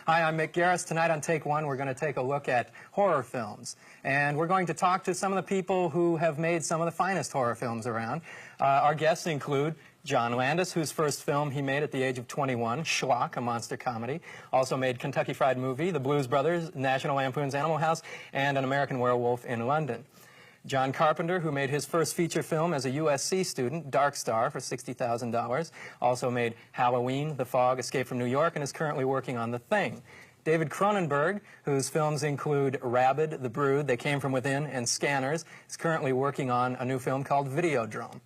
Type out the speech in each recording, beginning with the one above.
Hi, I'm Mick Garris. Tonight on Take One, we're going to take a look at horror films. And we're going to talk to some of the people who have made some of the finest horror films around. Our guests include John Landis, whose first film he made at the age of 21, Schlock, a monster comedy. Also made Kentucky Fried Movie, The Blues Brothers, National Lampoon's Animal House, and An American Werewolf in London. John Carpenter, who made his first feature film as a USC student, Dark Star, for $60,000. Also made Halloween, The Fog, Escape from New York, and is currently working on The Thing. David Cronenberg, whose films include Rabid, The Brood, They Came From Within, and Scanners, is currently working on a new film called Videodrome.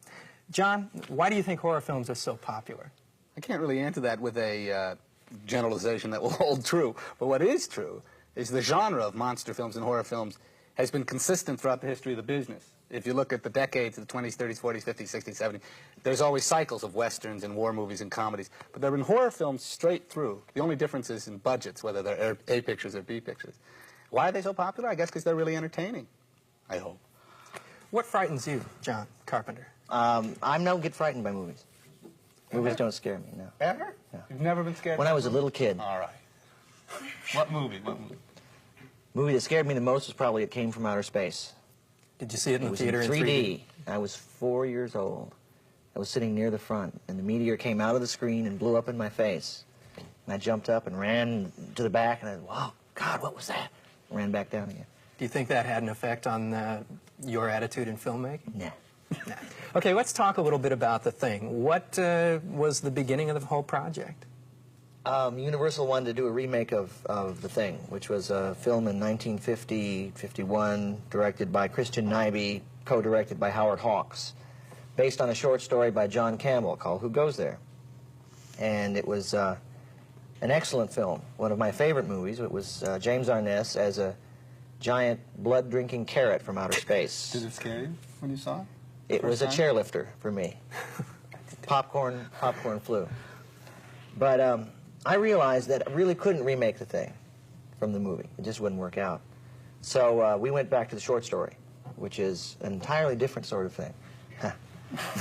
John, why do you think horror films are so popular? I can't really answer that with a generalization that will hold true, but what is true is the genre of monster films and horror films has been consistent throughout the history of the business. If you look at the decades of the 20s, 30s, 40s, 50s, 60s, 70s, there's always cycles of westerns and war movies and comedies. But there have been horror films straight through. The only difference is in budgets, whether they're A pictures or B pictures. Why are they so popular? I guess because they're really entertaining, I hope. What frightens you, John Carpenter? I don't get frightened by movies. Movies don't scare me, no. Ever? No. You've never been scared? When I was a little kid. All right. What movie? What movie? Movie that scared me the most was probably It Came From Outer Space. Did you see it in the was theater in 3D. I was 4 years old. I was sitting near the front, and the meteor came out of the screen and blew up in my face. And I jumped up and ran to the back, and I, wow, God, what was that? And ran back down again. Do you think that had an effect on your attitude in filmmaking? Nah. Nah. Okay, let's talk a little bit about The Thing. What was the beginning of the whole project? Universal wanted to do a remake of The Thing, which was a film in 1950-51, directed by Christian Nyby, co-directed by Howard Hawks, based on a short story by John Campbell called Who Goes There? And it was an excellent film, one of my favorite movies. It was James Arness as a giant blood-drinking carrot from outer space. Did it scare you when you saw it? It was a chairlifter for me. Popcorn flew. But I realized that I really couldn't remake The Thing from the movie. It just wouldn't work out. So we went back to the short story, which is an entirely different sort of thing.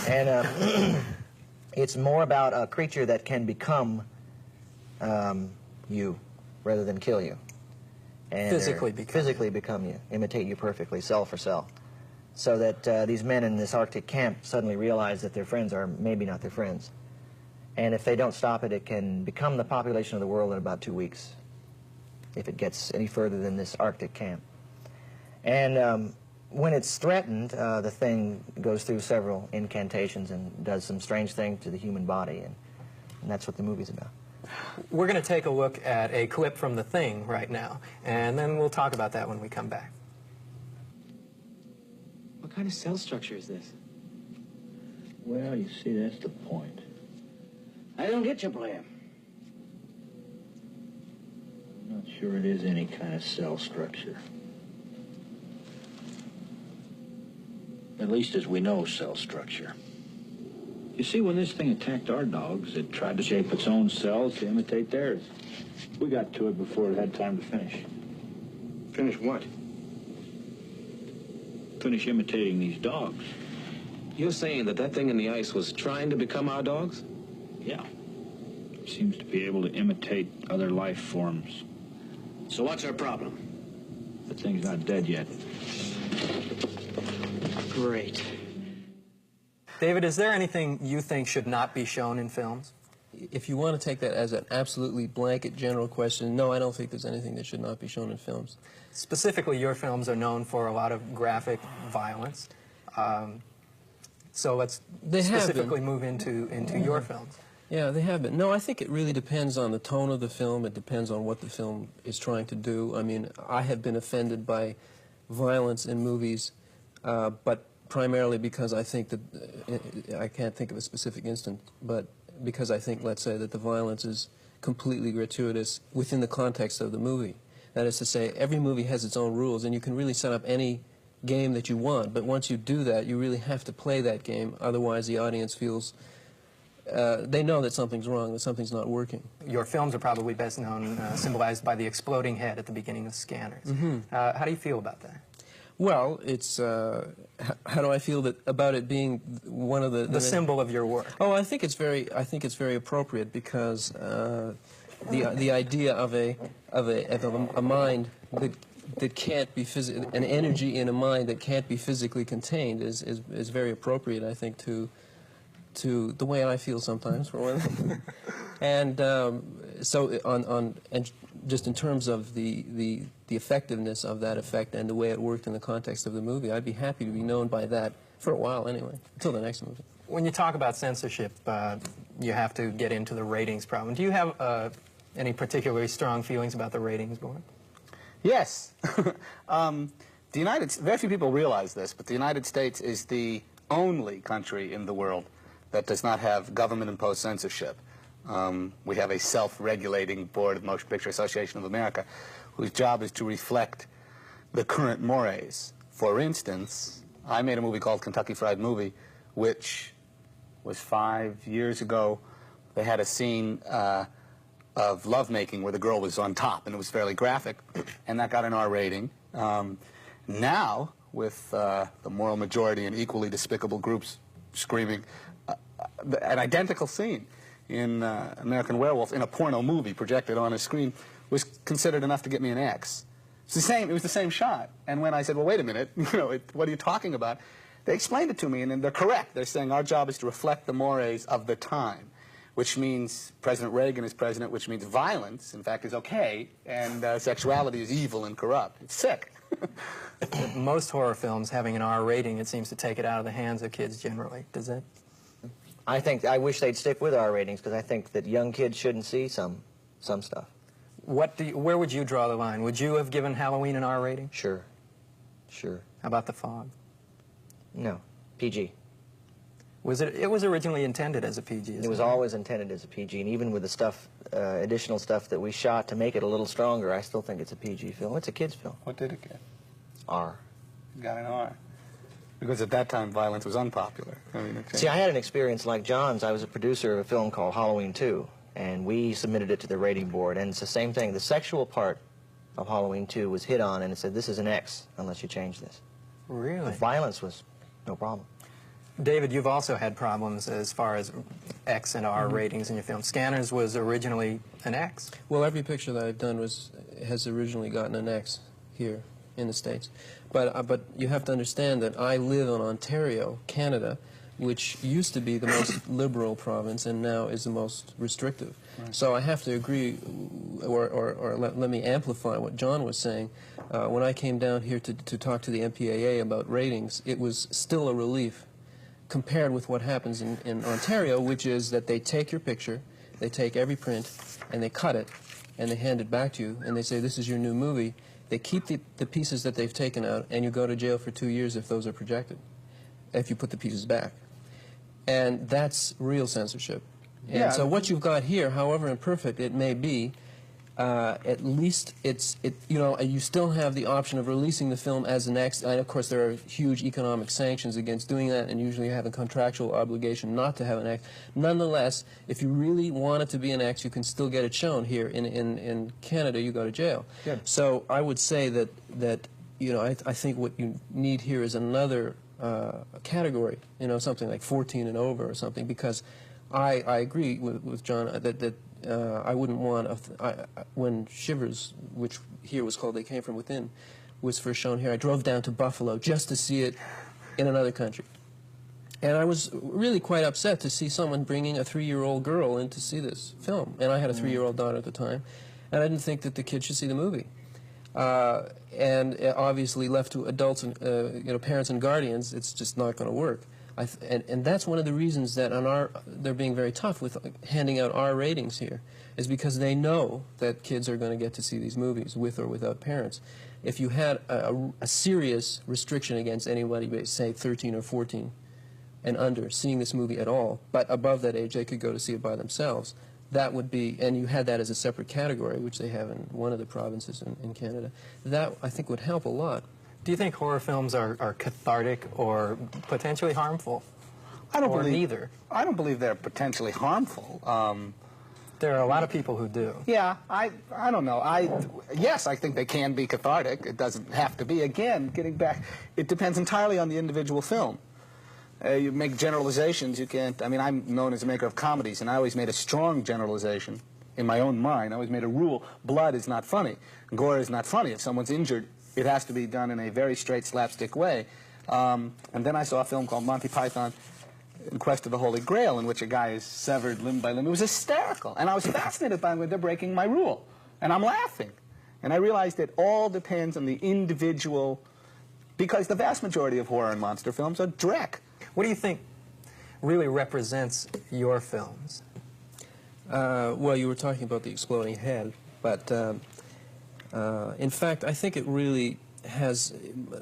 And it's more about a creature that can become you rather than kill you. And physically become you, imitate you perfectly, cell for cell. So that these men in this Arctic camp suddenly realize that their friends are maybe not their friends. And if they don't stop it, it can become the population of the world in about 2 weeks, if it gets any further than this Arctic camp. And when it's threatened, the thing goes through several incantations and does some strange thing to the human body, and that's what the movie's about. We're going to take a look at a clip from The Thing right now, and then we'll talk about that when we come back. What kind of cell structure is this? Well, you see, that's the point. I don't get your plan. I'm not sure it is any kind of cell structure. At least as we know cell structure. You see, when this thing attacked our dogs, it tried to shape its own cells to imitate theirs. We got to it before it had time to finish. Finish what? Finish imitating these dogs. You're saying that that thing in the ice was trying to become our dogs? Yeah. It seems to be able to imitate other life forms. So what's our problem? The thing's not dead yet. Great. David, is there anything you think should not be shown in films? If you want to take that as an absolutely blanket general question, no, I don't think there's anything that should not be shown in films. Specifically, your films are known for a lot of graphic violence. So let's specifically move into your films. Yeah, they have been. No, I think it really depends on the tone of the film. It depends on what the film is trying to do. I mean, I have been offended by violence in movies, but primarily because I think that, I can't think of a specific instance, but because I think, let's say, that the violence is completely gratuitous within the context of the movie. That is to say, every movie has its own rules, and you can really set up any game that you want, but once you do that, you really have to play that game, otherwise the audience feels they know that something's wrong, that something's not working. Your films are probably best known, symbolized by the exploding head at the beginning of Scanners. How do you feel about that? Well, it's, how do I feel about it being one of the symbol of your work? Oh, I think it's very appropriate because the idea of a mind that can't be an energy in a mind that can't be physically contained is very appropriate, I think, to the way I feel sometimes, for one thing. And so and just in terms of the effectiveness of that effect and the way it worked in the context of the movie, I'd be happy to be known by that for a while anyway, until the next movie. When you talk about censorship, you have to get into the ratings problem. Do you have any particularly strong feelings about the ratings board? Yes. Very few people realize this, but the United States is the only country in the world that does not have government-imposed censorship. We have a self-regulating board of the Motion Picture Association of America whose job is to reflect the current mores. For instance, I made a movie called Kentucky Fried Movie, which was 5 years ago. They had a scene of lovemaking where the girl was on top, and it was fairly graphic, and that got an R rating. Now, with the moral majority and equally despicable groups screaming, an identical scene in American Werewolf in a porno movie projected on a screen was considered enough to get me an X. It's the same. It was the same shot. And when I said, "Well, wait a minute, what are you talking about?" They explained it to me, and they're correct. They're saying our job is to reflect the mores of the time, which means President Reagan is president, which means violence, in fact, is okay, and sexuality is evil and corrupt. It's sick. Most horror films having an R rating, it seems to take it out of the hands of kids generally. Does that? I wish they'd stick with R ratings, because I think that young kids shouldn't see some stuff. Where would you draw the line? Would you have given Halloween an R rating? Sure. Sure. How about The Fog? No. PG. It was originally intended as a PG, isn't it? It was always intended as a PG, and even with the stuff, additional stuff that we shot to make it a little stronger, I still think it's a PG film. It's a kid's film. What did it get? R. It got an R. Because at that time, violence was unpopular. See, I had an experience like John's. I was a producer of a film called Halloween 2, and we submitted it to the rating board, and it's the same thing. The sexual part of Halloween 2 was hit on, and it said, this is an X unless you change this. Really? The violence was no problem. David, you've also had problems as far as X and R ratings in your film. Scanners was originally an X. Well, every picture that I've done has originally gotten an X here in the States. But you have to understand that I live in Ontario, Canada, which used to be the most liberal province and now is the most restrictive. Right. So I have to agree, or let me amplify what John was saying. When I came down here to talk to the MPAA about ratings, it was still a relief compared with what happens in Ontario, which is that they take your picture, they take every print, and they cut it, and they hand it back to you, and they say, this is your new movie. They keep the pieces that they've taken out, and you go to jail for 2 years if those are projected, if you put the pieces back. And that's real censorship. And yeah. So what you've got here, however imperfect it may be, at least you still have the option of releasing the film as an X. And of course, there are huge economic sanctions against doing that, and usually you have a contractual obligation not to have an X. Nonetheless, if you really want it to be an X, you can still get it shown here. In Canada, you go to jail. Yeah. So I would say that I think what you need here is another category, something like 14 and over or something, because I agree with John that I wouldn't want, when Shivers, which here was called They Came From Within, was first shown here, I drove down to Buffalo just to see it in another country. And I was really quite upset to see someone bringing a 3-year-old girl in to see this film. And I had a 3-year-old daughter at the time, and I didn't think that the kid should see the movie. And obviously left to adults and parents and guardians, it's just not going to work. And that's one of the reasons that they're being very tough with handing out R ratings here, is because they know that kids are going to get to see these movies with or without parents. If you had a serious restriction against anybody, say 13 or 14 and under, seeing this movie at all, but above that age they could go to see it by themselves, that would be, and you had that as a separate category, which they have in one of the provinces in Canada, that I think would help a lot. Do you think horror films are cathartic or potentially harmful? I don't or believe neither? I don't believe they're potentially harmful. There are a lot of people who do. Yeah, I don't know. Yes, I think they can be cathartic. It doesn't have to be. Again, getting back, it depends entirely on the individual film. You make generalizations, you can't. I mean, I'm known as a maker of comedies, and I always made a strong generalization in my own mind. I always made a rule: blood is not funny, gore is not funny. If someone's injured, it has to be done in a very straight slapstick way. And then I saw a film called Monty Python in Quest of the Holy Grail, in which a guy is severed limb by limb. It was hysterical, and I was fascinated by it. They're breaking my rule, and I'm laughing. And I realized it all depends on the individual, because the vast majority of horror and monster films are dreck. What do you think really represents your films? Well, you were talking about the exploding head, but in fact, I think it really has.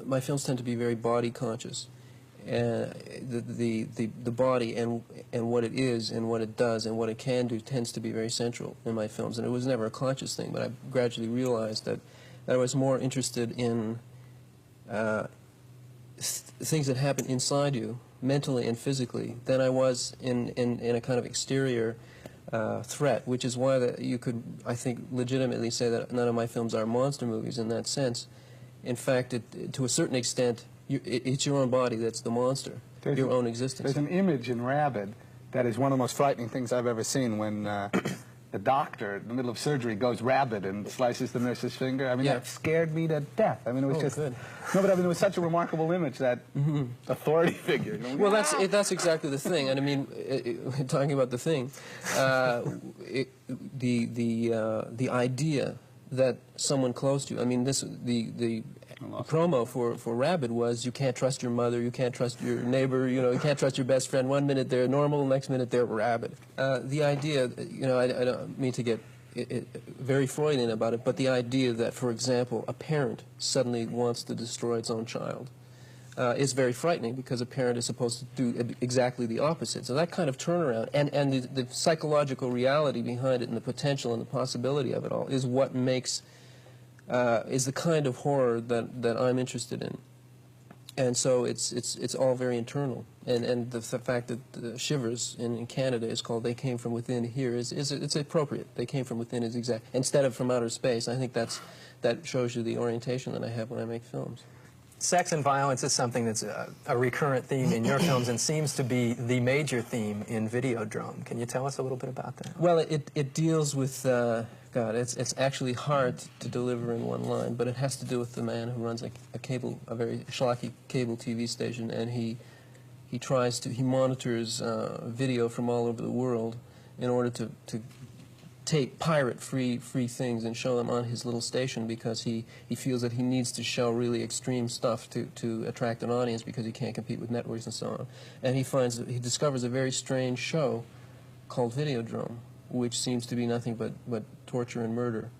My films tend to be very body conscious. The body and what it is and what it does and what it can do tends to be very central in my films, and it was never a conscious thing, but I gradually realized that I was more interested in things that happen inside you, mentally and physically, than I was in a kind of exterior threat, which is why you could, I think, legitimately say that none of my films are monster movies in that sense. In fact, to a certain extent, it's your own body that's the monster, your own existence. There's an image in Rabid that is one of the most frightening things I've ever seen, when the doctor, in the middle of surgery, goes rabid and slices the nurse's finger. I mean, that scared me to death. I mean, it was just... Good. No, but I mean, it was such a remarkable image, that authority figure. You know? Well, that's exactly the thing. And I mean, talking about the thing, the idea that someone close to you, I mean, the promo for Rabid was, you can't trust your mother, you can't trust your neighbor, you know, you can't trust your best friend. One minute they're normal, next minute they're rabid. The idea, you know, I don't mean to get very Freudian about it, but the idea that, for example, a parent suddenly wants to destroy its own child is very frightening, because a parent is supposed to do exactly the opposite. So that kind of turnaround, and the psychological reality behind it and the potential and the possibility of it all is what makes, is the kind of horror that I'm interested in. And so it's all very internal. And the fact that Shivers in Canada is called They Came From Within here it's appropriate. They came from within is exact, instead of from outer space. I think that shows you the orientation that I have when I make films. Sex and violence is something that's a recurrent theme in your films and seems to be the major theme in Videodrome. Can you tell us a little bit about that? Well, it deals with, God, it's actually hard to deliver in one line, but it has to do with the man who runs a very schlocky cable TV station, and he monitors video from all over the world in order to pirate free things and show them on his little station, because he feels that he needs to show really extreme stuff to attract an audience, because he can't compete with networks and so on. And he discovers a very strange show called Videodrome, which seems to be nothing but torture and murder,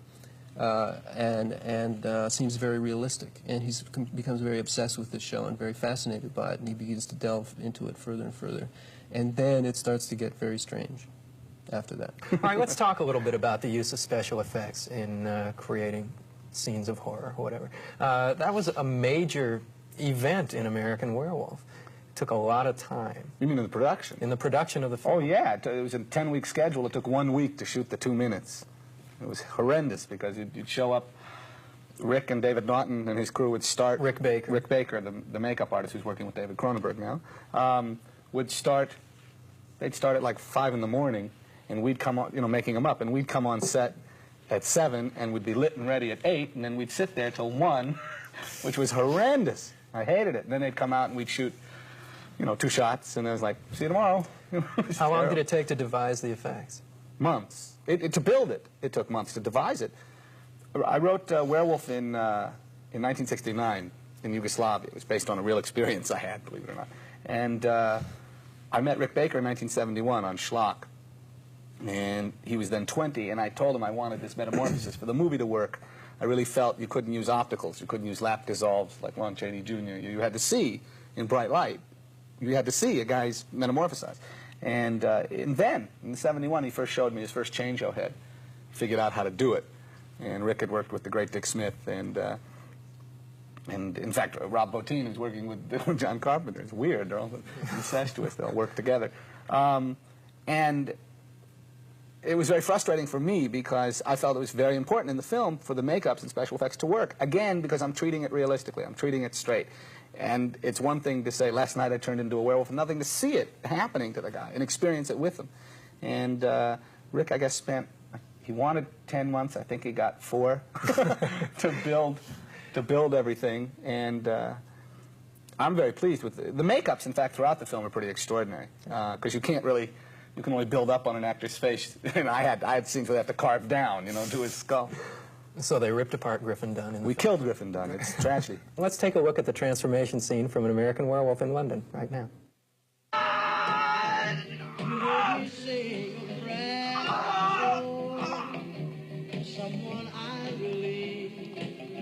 and seems very realistic. And he becomes very obsessed with this show and very fascinated by it, and he begins to delve into it further and further. And then it starts to get very strange after that. All right, let's talk a little bit about the use of special effects in creating scenes of horror or whatever. That was a major event in American Werewolf. It took a lot of time. You mean in the production? In the production of the film. Oh, yeah. It was a 10-week schedule. It took 1 week to shoot the 2 minutes. It was horrendous, because you'd show up, Rick and David Naughton and his crew would start... Rick Baker, the makeup artist who's working with David Cronenberg now, would start... They'd start at like 5 in the morning, and we'd come on, you know, making them up, and we'd come on set at 7, and we'd be lit and ready at 8, and then we'd sit there till 1, which was horrendous. I hated it. And then they'd come out and we'd shoot, you know, 2 shots, and it was like, see you tomorrow. How long did it take to devise the effects? Months. To build it, it took months. To devise it, I wrote Werewolf in 1969 in Yugoslavia. It was based on a real experience I had, believe it or not. And I met Rick Baker in 1971 on Schlock. And he was then 20, and I told him I wanted this metamorphosis. For the movie to work, I really felt you couldn't use opticals. You couldn't use lap dissolves like Lon Chaney Jr. You had to see in bright light. You had to see a guy's metamorphosize. And then, in 71, he first showed me his first change-o head. Figured out how to do it. And Rick had worked with the great Dick Smith, and And in fact, Rob Bottin is working with John Carpenter. It's weird. They're all incestuous. They all work together. And it was very frustrating for me because I felt it was very important in the film for the makeups and special effects to work. Again, because I'm treating it realistically. I'm treating it straight. And it's one thing to say, last night I turned into a werewolf, and nothing to see it happening to the guy and experience it with him. And Rick, I guess, he wanted 10 months. I think he got 4 to build everything. And I'm very pleased with the makeups. In fact, throughout the film are pretty extraordinary because you can only build up on an actor's face. And I had scenes where they have to carve down, you know, to his skull. So they ripped apart Griffin Dunne. We killed Griffin Dunne. It's a tragedy. Let's take a look at the transformation scene from An American Werewolf in London right now. Someone I really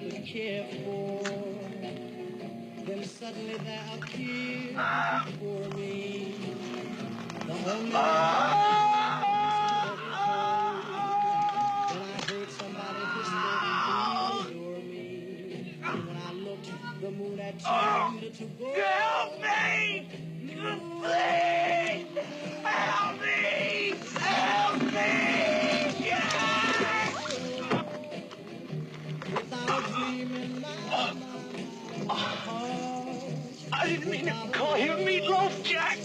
would care for. Then suddenly there appeared before me the only Then I heard somebody whisper near me. And when I looked, the moon had turned to gold. Help me! Please! Help me! Help me! Without a dream in my mind, I didn't mean to call him Meatloaf, Jack.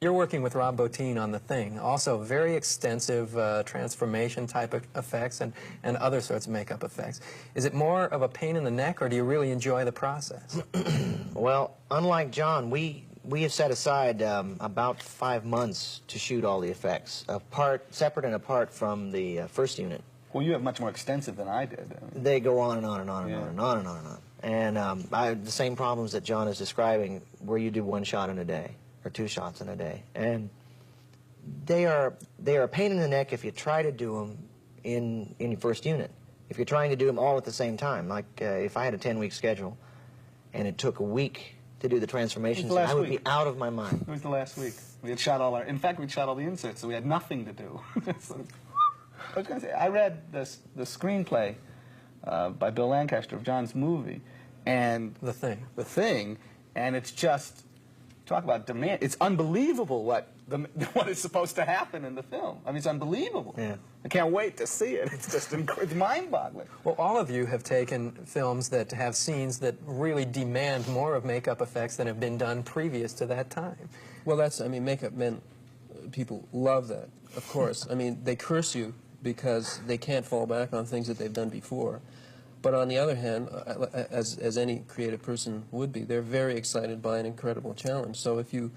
You're working with Rob Bottin on The Thing. Also very extensive transformation type of effects and other sorts of makeup effects. Is it more of a pain in the neck, or do you really enjoy the process? Well, unlike John, we have set aside about 5 months to shoot all the effects, separate and apart from the first unit. Well, you have much more extensive than I did. They go on and on and on and on and on and on and on. And I have the same problems that John is describing, where you do 1 shot in a day or 2 shots in a day. And they are a pain in the neck if you try to do them in your first unit. If you're trying to do them all at the same time, like if I had a 10-week schedule and it took a week to do the transformations, I would be out of my mind. It was the last week. We had shot in fact, we'd shot all the inserts, so we had nothing to do. So, I was going to say, I read the screenplay by Bill Lancaster of John's movie, and The Thing, and it's just, talk about demand. It's unbelievable what is supposed to happen in the film. I mean, it's unbelievable. Yeah. I can't wait to see it. It's just it's mind-boggling. Well, all of you have taken films that have scenes that really demand more of makeup effects than have been done previous to that time. Well, I mean, makeup men, people love that, of course. I mean, they curse you because they can't fall back on things that they've done before. But on the other hand, as any creative person would be, they're very excited by an incredible challenge. So if you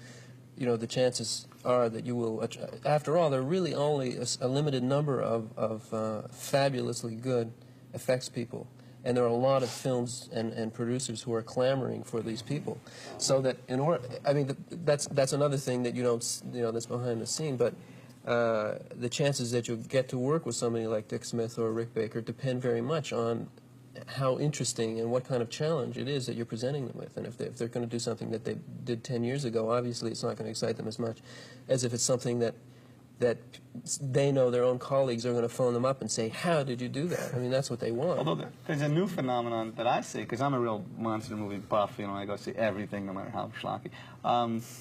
know, the chances are that you will, after all, there are really only a limited number of fabulously good effects people. And there are a lot of films and producers who are clamoring for these people. So that in order, I mean, that's another thing that you don't, that's behind the scene, but the chances that you'll get to work with somebody like Dick Smith or Rick Baker depend very much on how interesting and what kind of challenge it is that you're presenting them with. And if they're going to do something that they did 10 years ago, obviously it's not going to excite them as much as if it's something that that they know their own colleagues are going to phone them up and say, how did you do that? I mean, that's what they want. Although there's a new phenomenon that I see, because I'm a real monster movie buff, you know, I go see everything, no matter how schlocky,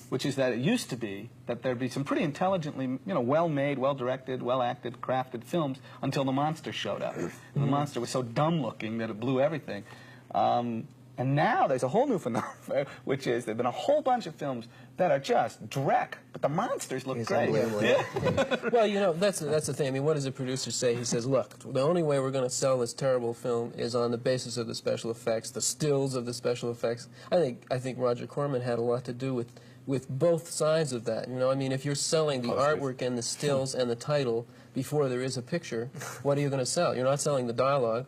which is that it used to be that there'd be some pretty intelligently, you know, well-made, well-directed, well-acted, crafted films until the monster showed up. The monster was so dumb-looking that it blew everything. And now there's a whole new phenomenon, which is there've been a whole bunch of films that are just dreck, but the monsters look great. Yeah. Well, you know, that's the thing. I mean, what does the producer say? He says, look, the only way we're going to sell this terrible film is on the basis of the special effects, the stills of the special effects. I think Roger Corman had a lot to do with both sides of that. You know, I mean, if you're selling the artwork and the stills and the title before there is a picture, what are you going to sell? You're not selling the dialogue.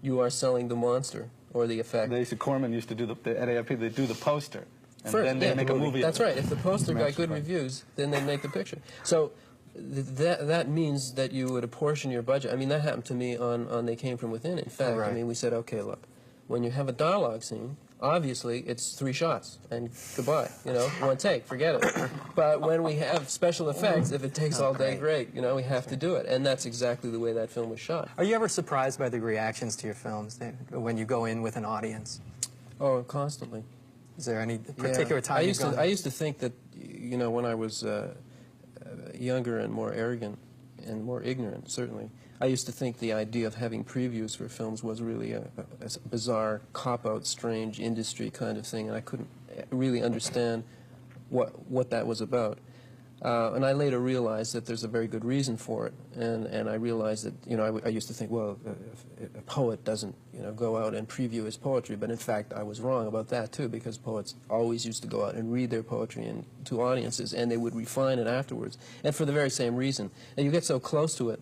You are selling the monster or the effect. Corman used to do at AFP, they do the poster. And First, then they make a movie. That's right. If the poster got good reviews, then they make the picture. So that means that you would apportion your budget. I mean, that happened to me on They Came From Within. In fact, I mean, we said, okay, look, when you have a dialogue scene, obviously it's 3 shots and goodbye. You know, 1 take, forget it. But when we have special effects, if it takes all day, great. You know, we have to do it, and that's exactly the way that film was shot. Are you ever surprised by the reactions to your films when you go in with an audience? Oh, constantly. Is there any particular time I used to think that, you know, when I was younger and more arrogant and more ignorant, certainly, I used to think the idea of having previews for films was really a bizarre, cop-out, strange industry kind of thing, and I couldn't really understand what that was about. And I later realized that there's a very good reason for it, and I realized that, you know, I used to think, well, a poet doesn't, you know, go out and preview his poetry, but in fact I was wrong about that too, because poets always used to go out and read their poetry to audiences, and they would refine it afterwards, and for the very same reason. And you get so close to it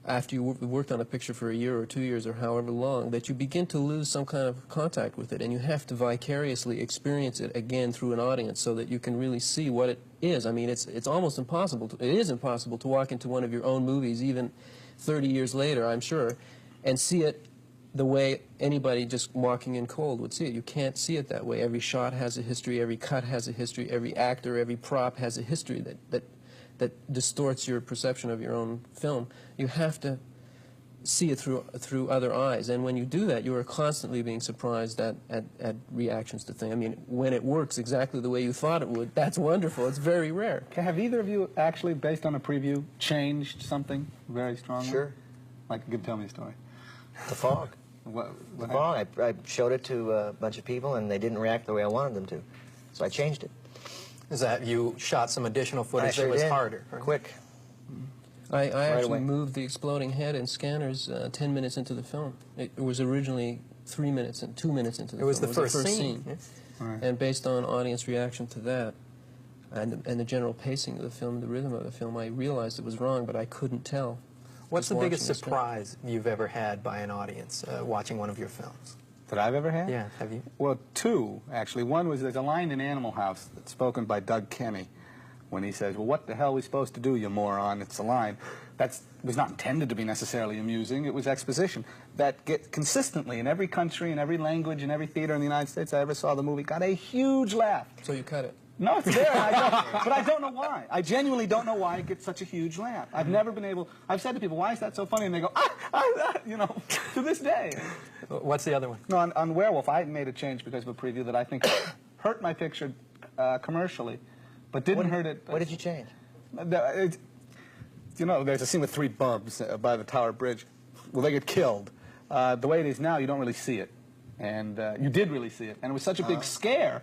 after you worked on a picture for a year or 2 years or however long, that you begin to lose some kind of contact with it, and you have to vicariously experience it again through an audience so that you can really see what it is. I mean, it's almost impossible. It is impossible to walk into one of your own movies, even 30 years later, I'm sure, and see it the way anybody just walking in cold would see it. You can't see it that way. Every shot has a history, every cut has a history, every actor, every prop has a history that distorts your perception of your own film. You have to see it through other eyes, and when you do that, you are constantly being surprised at reactions to things. I mean, when it works exactly the way you thought it would, that's wonderful. It's very rare. Okay, have either of you actually, based on a preview, changed something very strongly? Sure. Like, you could tell me a story. The Fog. The Fog. I showed it to a bunch of people, and they didn't react the way I wanted them to, so I changed it. Is that you shot some additional footage that was harder? Right? Quick. I actually moved the exploding head and scanners 10 minutes into the film. It was originally 3 minutes and 2 minutes into the film. It was the first scene. Yes. Right. And based on audience reaction to that and the general pacing of the film, the rhythm of the film, I realized it was wrong, but I couldn't tell. What's the biggest surprise you've ever had by an audience watching one of your films? That I've ever had? Yeah, have you? Well, 2, actually. One was, there's a line in Animal House that's spoken by Doug Kenny when he says, well, what the hell are we supposed to do, you moron? It's a line. That was not intended to be necessarily amusing. It was exposition. That get consistently in every country, in every language, in every theater in the United States I ever saw the movie, got a huge laugh. So you cut it? No, it's there, but I don't know why. I genuinely don't know why it gets such a huge laugh. I've never been able, I've said to people, why is that so funny? And they go, you know, to this day. What's the other one? No, on Werewolf, I made a change because of a preview that I think hurt my picture commercially, but didn't hurt it. What did you change? You know, there's a scene with 3 bubs by the Tower Bridge. Well, they get killed. The way it is now, you don't really see it. And you did really see it. And it was such a big scare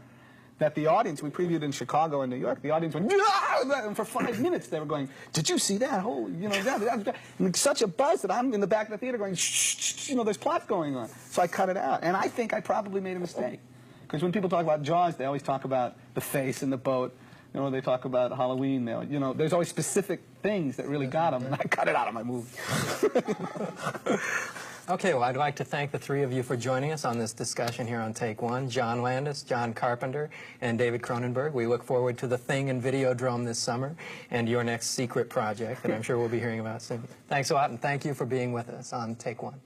that the audience, we previewed in Chicago and New York, the audience went, and for 5 minutes they were going, did you see that? Oh, you know, that. And such a buzz that I'm in the back of the theater going, shh, you know, there's plot going on. So I cut it out. And I think I probably made a mistake. Because when people talk about Jaws, they always talk about the face in the boat. You know, they talk about Halloween. You know, there's always specific things that really got them, and I cut it out of my movie. Okay, well, I'd like to thank the 3 of you for joining us on this discussion here on Take One. John Landis, John Carpenter, and David Cronenberg. We look forward to The Thing and Videodrome this summer and your next secret project that I'm sure we'll be hearing about soon. Thanks a lot, and thank you for being with us on Take One.